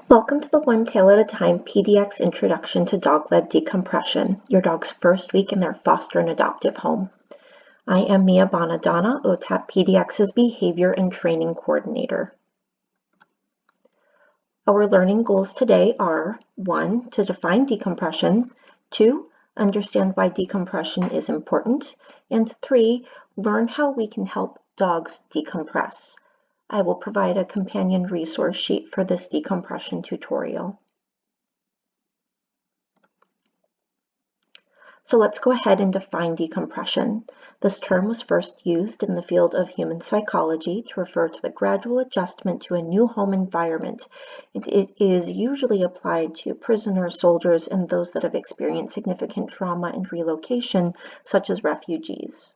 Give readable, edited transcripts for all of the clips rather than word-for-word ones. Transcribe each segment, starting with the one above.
Welcome to the One Tail at a Time PDX Introduction to Dog-Led Decompression, your dog's first week in their foster and adoptive home. I am Mia Bonadonna, OTAT PDX's Behavior and Training Coordinator. Our learning goals today are 1. To define decompression, 2. Understand why decompression is important, and 3. Learn how we can help dogs decompress. I will provide a companion resource sheet for this decompression tutorial. So let's go ahead and define decompression. This term was first used in the field of human psychology to refer to the gradual adjustment to a new home environment. It is usually applied to prisoners, soldiers, and those that have experienced significant trauma and relocation, such as refugees.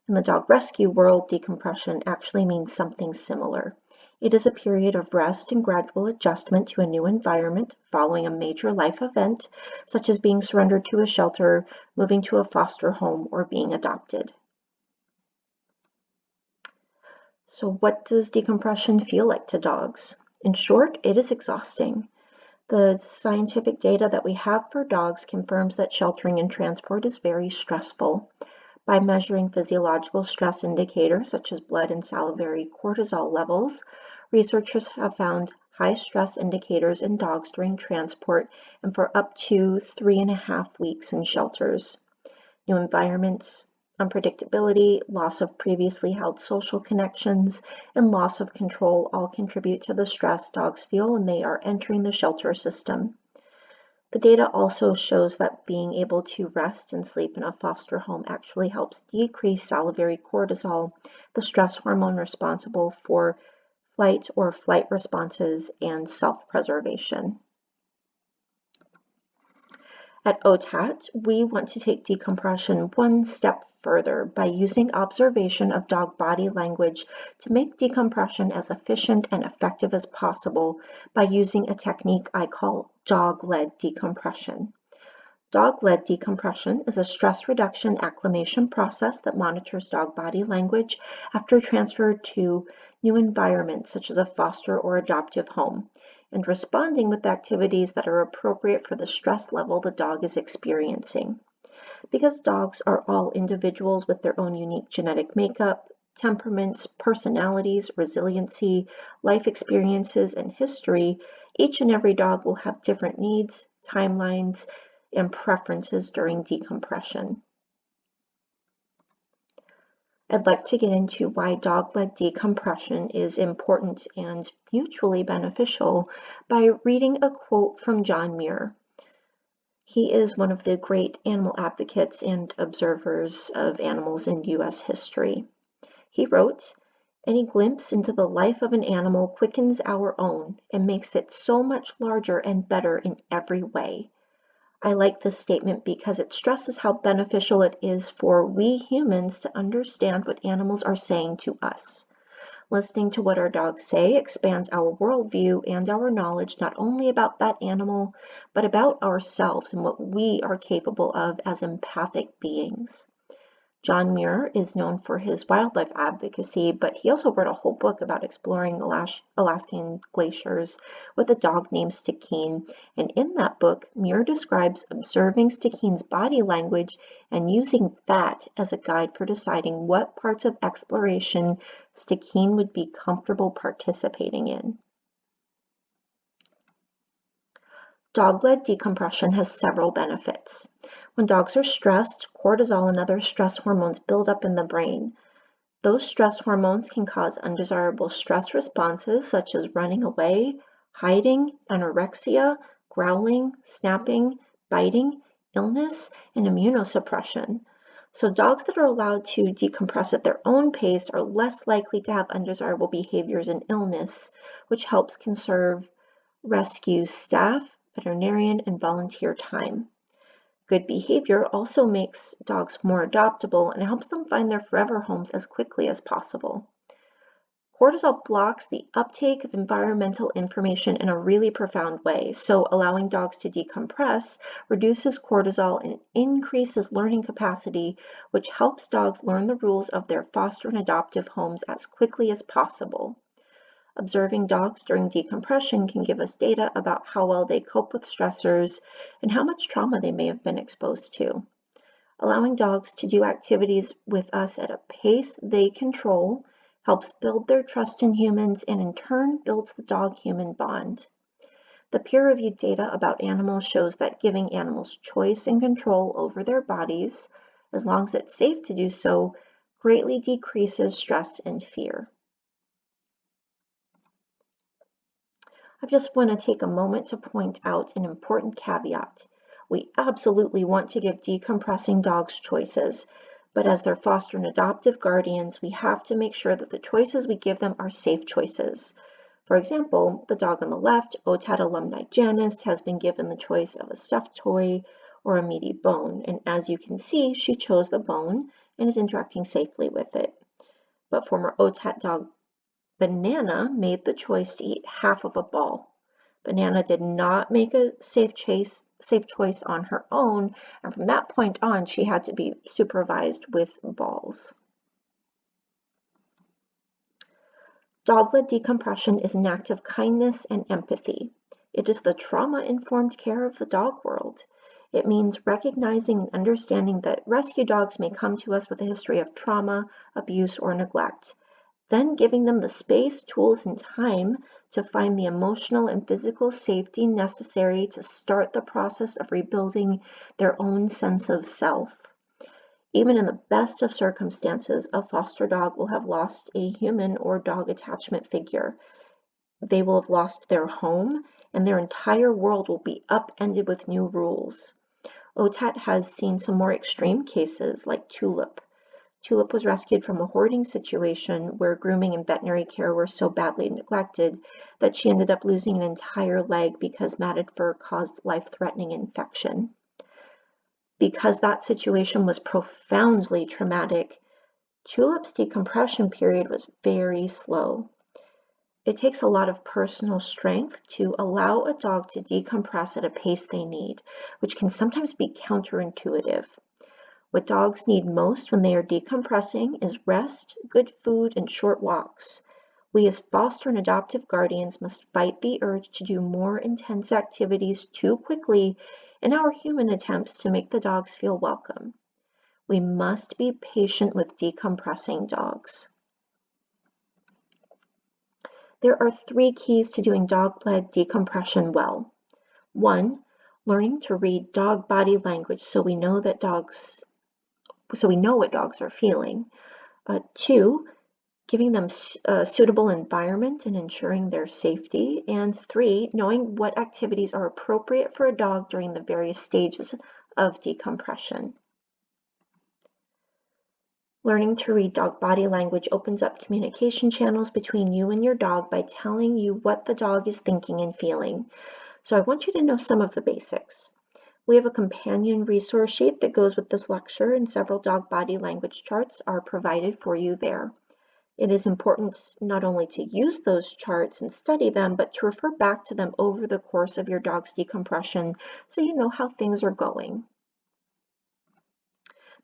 In the dog rescue world, decompression actually means something similar. It is a period of rest and gradual adjustment to a new environment following a major life event, such as being surrendered to a shelter, moving to a foster home, or being adopted. So what does decompression feel like to dogs? In short, it is exhausting. The scientific data that we have for dogs confirms that sheltering and transport is very stressful. By measuring physiological stress indicators such as blood and salivary cortisol levels, researchers have found high stress indicators in dogs during transport and for up to 3.5 weeks in shelters. New environments, unpredictability, loss of previously held social connections, and loss of control all contribute to the stress dogs feel when they are entering the shelter system. The data also shows that being able to rest and sleep in a foster home actually helps decrease salivary cortisol, the stress hormone responsible for flight or flight responses and self-preservation. At OTAT, we want to take decompression one step further by using observation of dog body language to make decompression as efficient and effective as possible by using a technique I call dog-led decompression. Dog-led decompression is a stress reduction acclimation process that monitors dog body language after transfer to new environments such as a foster or adoptive home, and responding with activities that are appropriate for the stress level the dog is experiencing. Because dogs are all individuals with their own unique genetic makeup, temperaments, personalities, resiliency, life experiences, and history, each and every dog will have different needs, timelines, and preferences during decompression. I'd like to get into why dog-led decompression is important and mutually beneficial by reading a quote from John Muir. He is one of the great animal advocates and observers of animals in U.S. history. He wrote, "Any glimpse into the life of an animal quickens our own and makes it so much larger and better in every way." I like this statement because it stresses how beneficial it is for we humans to understand what animals are saying to us. Listening to what our dogs say expands our worldview and our knowledge not only about that animal, but about ourselves and what we are capable of as empathic beings. John Muir is known for his wildlife advocacy, but he also wrote a whole book about exploring Alaskan glaciers with a dog named Stikine, and in that book, Muir describes observing Stikine's body language and using that as a guide for deciding what parts of exploration Stikine would be comfortable participating in. Dog-led decompression has several benefits. When dogs are stressed, cortisol and other stress hormones build up in the brain. Those stress hormones can cause undesirable stress responses such as running away, hiding, anorexia, growling, snapping, biting, illness, and immunosuppression. So dogs that are allowed to decompress at their own pace are less likely to have undesirable behaviors and illness, which helps conserve rescue staff, veterinarian, and volunteer time. Good behavior also makes dogs more adoptable and helps them find their forever homes as quickly as possible. Cortisol blocks the uptake of environmental information in a really profound way, so allowing dogs to decompress reduces cortisol and increases learning capacity, which helps dogs learn the rules of their foster and adoptive homes as quickly as possible. Observing dogs during decompression can give us data about how well they cope with stressors and how much trauma they may have been exposed to. Allowing dogs to do activities with us at a pace they control helps build their trust in humans and in turn builds the dog-human bond. The peer-reviewed data about animals shows that giving animals choice and control over their bodies, as long as it's safe to do so, greatly decreases stress and fear. I just want to take a moment to point out an important caveat. We absolutely want to give decompressing dogs choices, but as their foster and adoptive guardians, we have to make sure that the choices we give them are safe choices. For example, the dog on the left, OTAT alumni Janice, has been given the choice of a stuffed toy or a meaty bone, and as you can see, she chose the bone and is interacting safely with it. But former OTAT dog Banana made the choice to eat half of a ball. Banana did not make a safe choice on her own, and from that point on, she had to be supervised with balls. Dog-led decompression is an act of kindness and empathy. It is the trauma-informed care of the dog world. It means recognizing and understanding that rescue dogs may come to us with a history of trauma, abuse, or neglect, then giving them the space, tools, and time to find the emotional and physical safety necessary to start the process of rebuilding their own sense of self. Even in the best of circumstances, a foster dog will have lost a human or dog attachment figure. They will have lost their home, and their entire world will be upended with new rules. OTAT has seen some more extreme cases, like Tulip. Tulip was rescued from a hoarding situation where grooming and veterinary care were so badly neglected that she ended up losing an entire leg because matted fur caused life-threatening infection. Because that situation was profoundly traumatic, Tulip's decompression period was very slow. It takes a lot of personal strength to allow a dog to decompress at a pace they need, which can sometimes be counterintuitive. What dogs need most when they are decompressing is rest, good food, and short walks. We as foster and adoptive guardians must fight the urge to do more intense activities too quickly in our human attempts to make the dogs feel welcome. We must be patient with decompressing dogs. There are 3 keys to doing dog-led decompression well. 1, learning to read dog body language so we know what dogs are feeling. 2, giving them a suitable environment and ensuring their safety. And 3, knowing what activities are appropriate for a dog during the various stages of decompression. Learning to read dog body language opens up communication channels between you and your dog by telling you what the dog is thinking and feeling. So I want you to know some of the basics. We have a companion resource sheet that goes with this lecture, and several dog body language charts are provided for you there. It is important not only to use those charts and study them, but to refer back to them over the course of your dog's decompression so you know how things are going.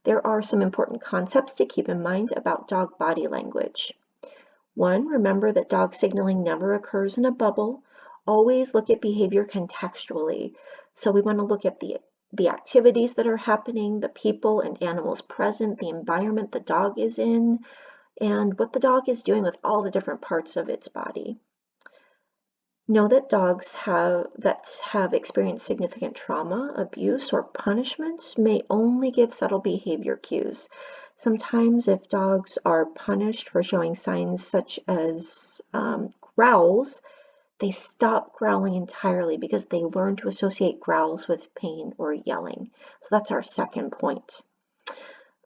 There are some important concepts to keep in mind about dog body language. 1, remember that dog signaling never occurs in a bubble. Always look at behavior contextually. So we want to look at the activities that are happening, the people and animals present, the environment the dog is in, and what the dog is doing with all the different parts of its body. Know that dogs that have experienced significant trauma, abuse, or punishment may only give subtle behavior cues. Sometimes if dogs are punished for showing signs such as growls, they stop growling entirely because they learn to associate growls with pain or yelling. So that's our second point.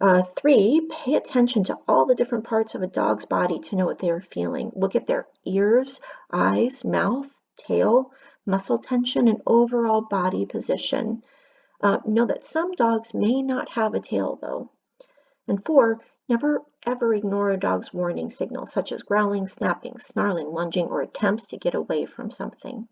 3, pay attention to all the different parts of a dog's body to know what they are feeling. Look at their ears, eyes, mouth, tail, muscle tension, and overall body position. Know that some dogs may not have a tail though. And 4, never ever ignore a dog's warning signals such as growling, snapping, snarling, lunging, or attempts to get away from something.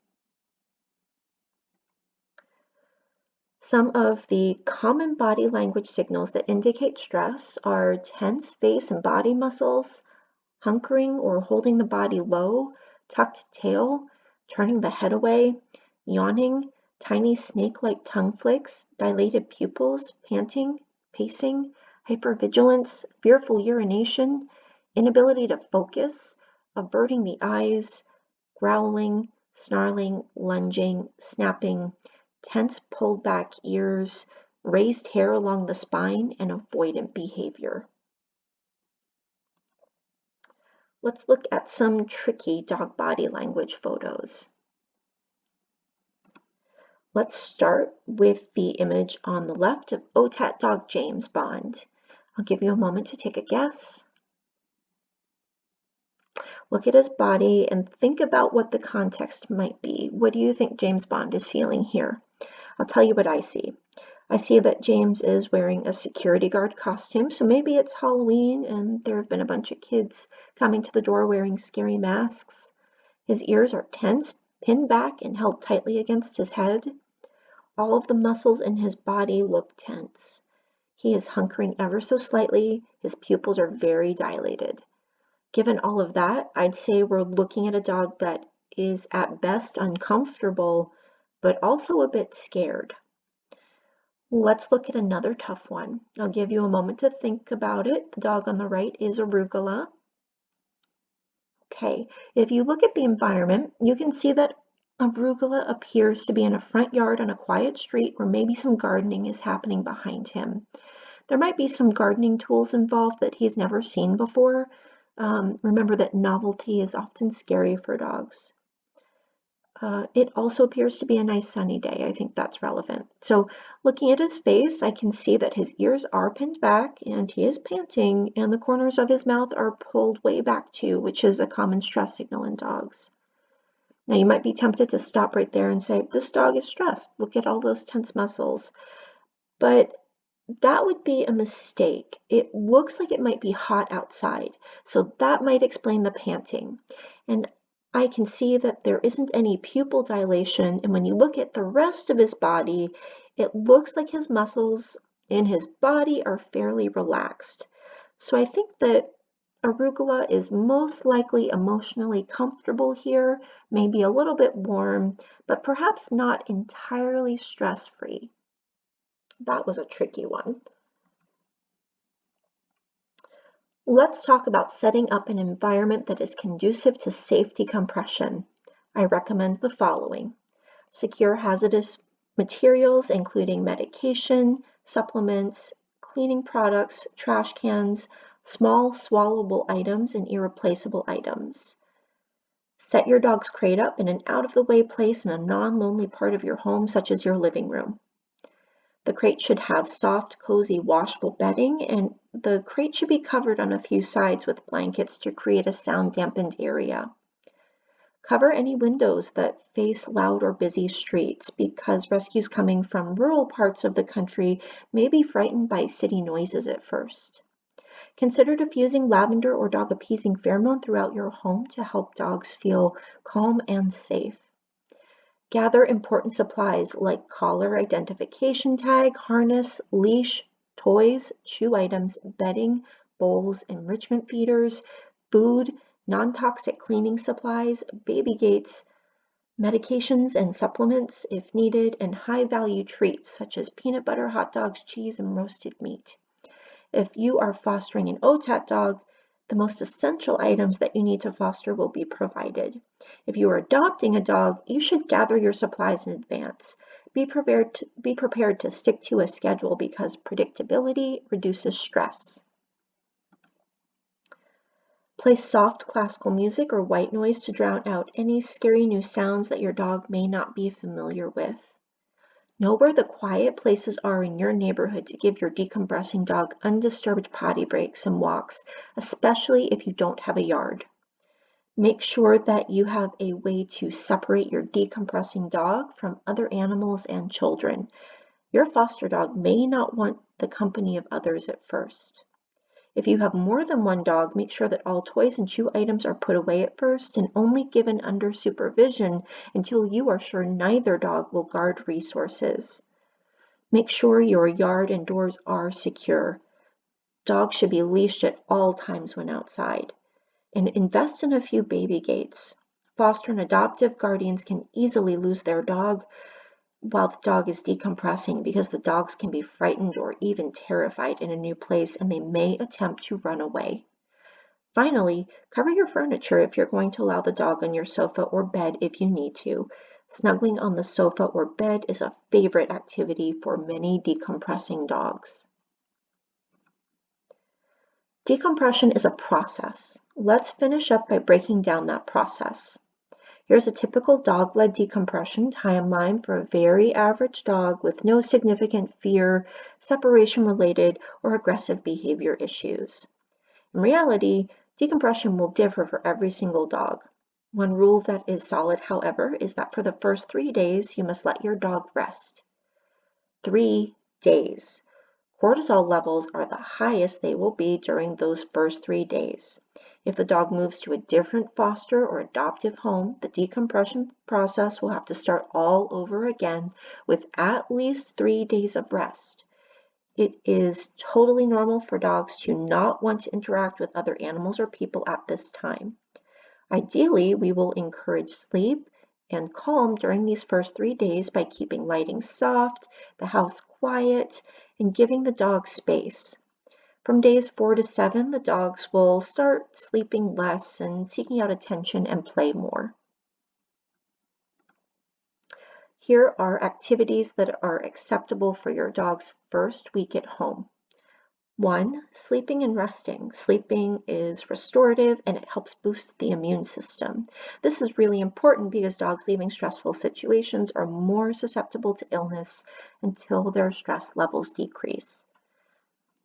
Some of the common body language signals that indicate stress are tense face and body muscles, hunkering or holding the body low, tucked tail, turning the head away, yawning, tiny snake-like tongue flicks, dilated pupils, panting, pacing, hypervigilance, fearful urination, inability to focus, averting the eyes, growling, snarling, lunging, snapping, tense pulled back ears, raised hair along the spine, and avoidant behavior. Let's look at some tricky dog body language photos. Let's start with the image on the left of OTAT dog James Bond. I'll give you a moment to take a guess. Look at his body and think about what the context might be. What do you think James Bond is feeling here? I'll tell you what I see. I see that James is wearing a security guard costume, so maybe it's Halloween and there have been a bunch of kids coming to the door wearing scary masks. His ears are tense, pinned back and held tightly against his head. All of the muscles in his body look tense. He is hunkering ever so slightly. His pupils are very dilated. Given all of that, I'd say we're looking at a dog that is at best uncomfortable, but also a bit scared. Let's look at another tough one. I'll give you a moment to think about it. The dog on the right is Arugula. Okay, if you look at the environment, you can see that Arugula appears to be in a front yard on a quiet street where maybe some gardening is happening behind him. There might be some gardening tools involved that he's never seen before. Remember that novelty is often scary for dogs. It also appears to be a nice sunny day. I think that's relevant. So looking at his face, I can see that his ears are pinned back and he is panting and the corners of his mouth are pulled way back too, which is a common stress signal in dogs. Now you might be tempted to stop right there and say, this dog is stressed. Look at all those tense muscles. But that would be a mistake. It looks like it might be hot outside, so that might explain the panting. And I can see that there isn't any pupil dilation, and when you look at the rest of his body, it looks like his muscles in his body are fairly relaxed. So I think that Arugula is most likely emotionally comfortable here, maybe a little bit warm, but perhaps not entirely stress-free. That was a tricky one. Let's talk about setting up an environment that is conducive to safe decompression. I recommend the following. Secure hazardous materials, including medication, supplements, cleaning products, trash cans, small swallowable items, and irreplaceable items. Set your dog's crate up in an out-of-the-way place in a non-lonely part of your home, such as your living room. The crate should have soft, cozy, washable bedding, and the crate should be covered on a few sides with blankets to create a sound-dampened area. Cover any windows that face loud or busy streets because rescues coming from rural parts of the country may be frightened by city noises at first. Consider diffusing lavender or dog-appeasing pheromone throughout your home to help dogs feel calm and safe. Gather important supplies like collar, identification tag, harness, leash, toys, chew items, bedding, bowls, enrichment feeders, food, non-toxic cleaning supplies, baby gates, medications and supplements if needed, and high-value treats such as peanut butter, hot dogs, cheese, and roasted meat. If you are fostering an OTAT dog, the most essential items that you need to foster will be provided. If you are adopting a dog, you should gather your supplies in advance. Be prepared to stick to a schedule because predictability reduces stress. Play soft classical music or white noise to drown out any scary new sounds that your dog may not be familiar with. Know where the quiet places are in your neighborhood to give your decompressing dog undisturbed potty breaks and walks, especially if you don't have a yard. Make sure that you have a way to separate your decompressing dog from other animals and children. Your foster dog may not want the company of others at first. If you have more than one dog, make sure that all toys and chew items are put away at first and only given under supervision until you are sure neither dog will guard resources. Make sure your yard and doors are secure. Dogs should be leashed at all times when outside. And invest in a few baby gates. foster and adoptive guardians can easily lose their dog while the dog is decompressing because the dogs can be frightened or even terrified in a new place and they may attempt to run away. Finally, cover your furniture if you're going to allow the dog on your sofa or bed if you need to. Snuggling on the sofa or bed is a favorite activity for many decompressing dogs. Decompression is a process. Let's finish up by breaking down that process. Here's a typical dog-led decompression timeline for a very average dog with no significant fear, separation-related, or aggressive behavior issues. In reality, decompression will differ for every single dog. One rule that is solid, however, is that for the first 3 days, you must let your dog rest. 3 days. Cortisol levels are the highest they will be during those first 3 days. If the dog moves to a different foster or adoptive home, the decompression process will have to start all over again with at least 3 days of rest. It is totally normal for dogs to not want to interact with other animals or people at this time. Ideally, we will encourage sleep and calm during these first 3 days by keeping lighting soft, the house quiet, and giving the dog space. From days 4 to 7, the dogs will start sleeping less and seeking out attention and play more. Here are activities that are acceptable for your dog's first week at home. 1. Sleeping and resting. Sleeping is restorative and it helps boost the immune system. This is really important because dogs leaving stressful situations are more susceptible to illness until their stress levels decrease.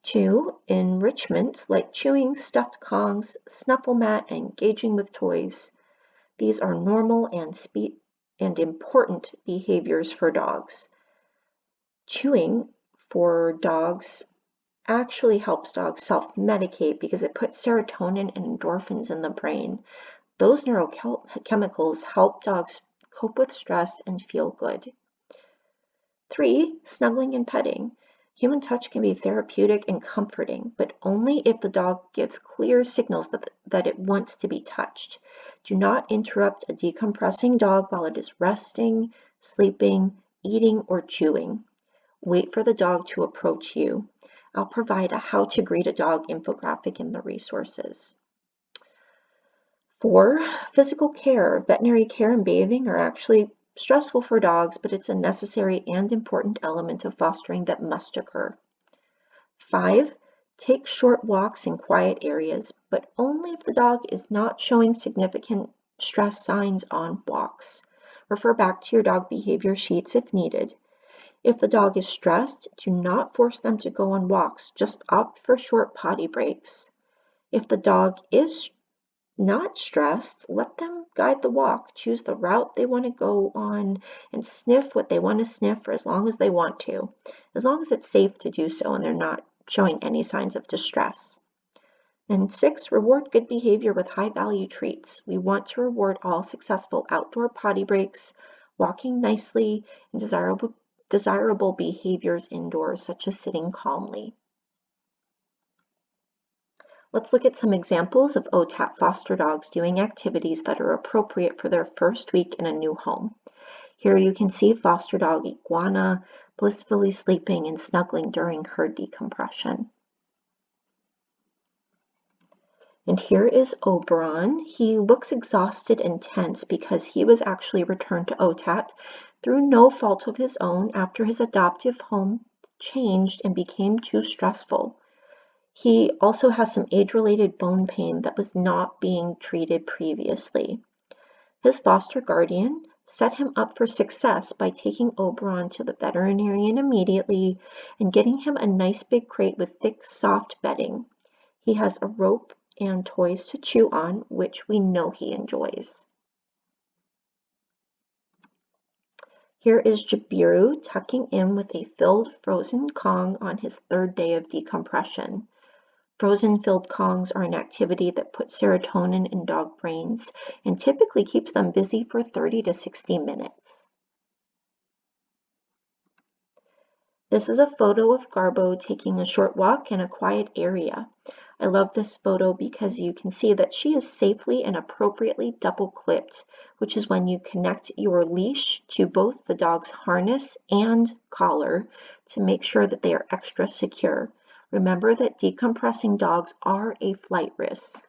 2. Enrichment, like chewing, stuffed Kongs, snuffle mat, and engaging with toys. These are normal and important behaviors for dogs. Chewing for dogs actually helps dogs self-medicate because it puts serotonin and endorphins in the brain. Those neurochemicals help dogs cope with stress and feel good. 3. Snuggling and petting. Human touch can be therapeutic and comforting, but only if the dog gives clear signals that it wants to be touched. Do not interrupt a decompressing dog while it is resting, sleeping, eating, or chewing. Wait for the dog to approach you. I'll provide a how to greet a dog infographic in the resources. 4. Physical care. Veterinary care and bathing are actually stressful for dogs, but it's a necessary and important element of fostering that must occur. 5. Take short walks in quiet areas, but only if the dog is not showing significant stress signs on walks. Refer back to your dog behavior sheets if needed. If the dog is stressed, do not force them to go on walks, just opt for short potty breaks. If the dog is not stressed, let them guide the walk, choose the route they want to go on, and sniff what they want to sniff for as long as they want to, as long as it's safe to do so and they're not showing any signs of distress. And 6, reward good behavior with high-value treats. We want to reward all successful outdoor potty breaks, walking nicely, and desirable behaviors indoors, such as sitting calmly. Let's look at some examples of OTAT foster dogs doing activities that are appropriate for their first week in a new home. Here you can see foster dog Iguana blissfully sleeping and snuggling during her decompression. And here is Oberon. He looks exhausted and tense because he was actually returned to OTAT through no fault of his own after his adoptive home changed and became too stressful. He also has some age-related bone pain that was not being treated previously. His foster guardian set him up for success by taking Oberon to the veterinarian immediately and getting him a nice big crate with thick, soft bedding. He has a rope and toys to chew on, which we know he enjoys. Here is Jabiru tucking in with a filled frozen Kong on his 3rd day of decompression. Frozen filled Kongs are an activity that puts serotonin in dog brains and typically keeps them busy for 30 to 60 minutes. This is a photo of Garbo taking a short walk in a quiet area. I love this photo because you can see that she is safely and appropriately double clipped, which is when you connect your leash to both the dog's harness and collar to make sure that they are extra secure. Remember that decompressing dogs are a flight risk.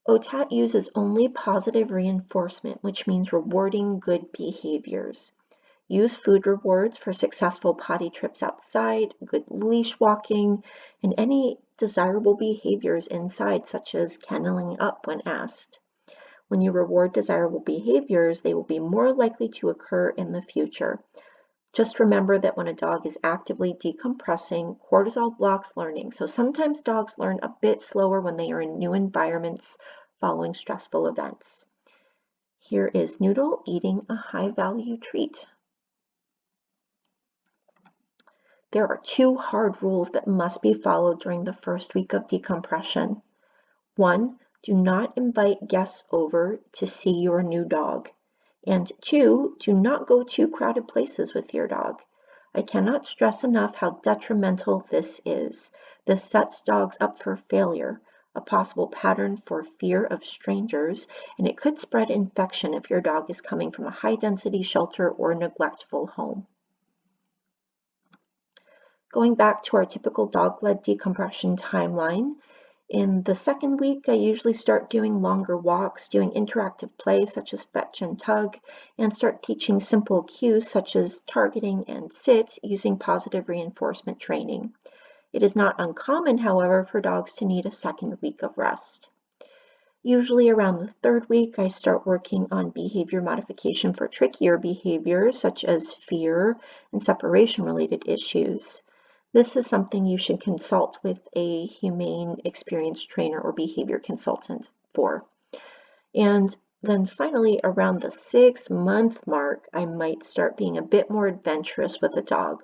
OTAT uses only positive reinforcement, which means rewarding good behaviors. Use food rewards for successful potty trips outside, good leash walking, and any desirable behaviors inside, such as kenneling up when asked. When you reward desirable behaviors, they will be more likely to occur in the future. Just remember that when a dog is actively decompressing, cortisol blocks learning. So sometimes dogs learn a bit slower when they are in new environments following stressful events. Here is Noodle eating a high-value treat. There are 2 hard rules that must be followed during the first week of decompression. 1, do not invite guests over to see your new dog. And 2, do not go to crowded places with your dog. I cannot stress enough how detrimental this is. This sets dogs up for failure, a possible pattern for fear of strangers, and it could spread infection if your dog is coming from a high-density shelter or neglectful home. Going back to our typical dog-led decompression timeline, in the second week, I usually start doing longer walks, doing interactive play such as fetch and tug, and start teaching simple cues such as targeting and sit using positive reinforcement training. It is not uncommon, however, for dogs to need a second week of rest. Usually around the third week, I start working on behavior modification for trickier behaviors such as fear and separation-related issues. This is something you should consult with a humane experienced trainer or behavior consultant for. And then finally, around the 6-month mark, I might start being a bit more adventurous with the dog.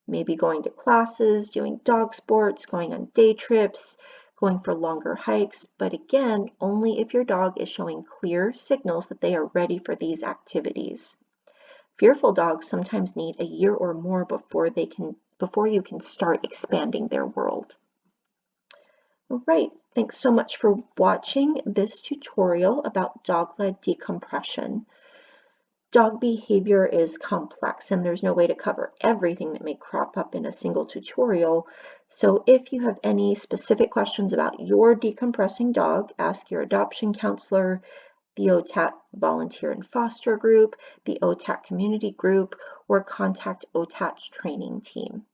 Maybe going to classes, doing dog sports, going on day trips, going for longer hikes, but again, only if your dog is showing clear signals that they are ready for these activities. Fearful dogs sometimes need a year or more before you can start expanding their world. All right, thanks so much for watching this tutorial about dog-led decompression. Dog behavior is complex and there's no way to cover everything that may crop up in a single tutorial. So if you have any specific questions about your decompressing dog, ask your adoption counselor, the OTAT volunteer and foster group, the OTAT community group, or contact OTAT's training team.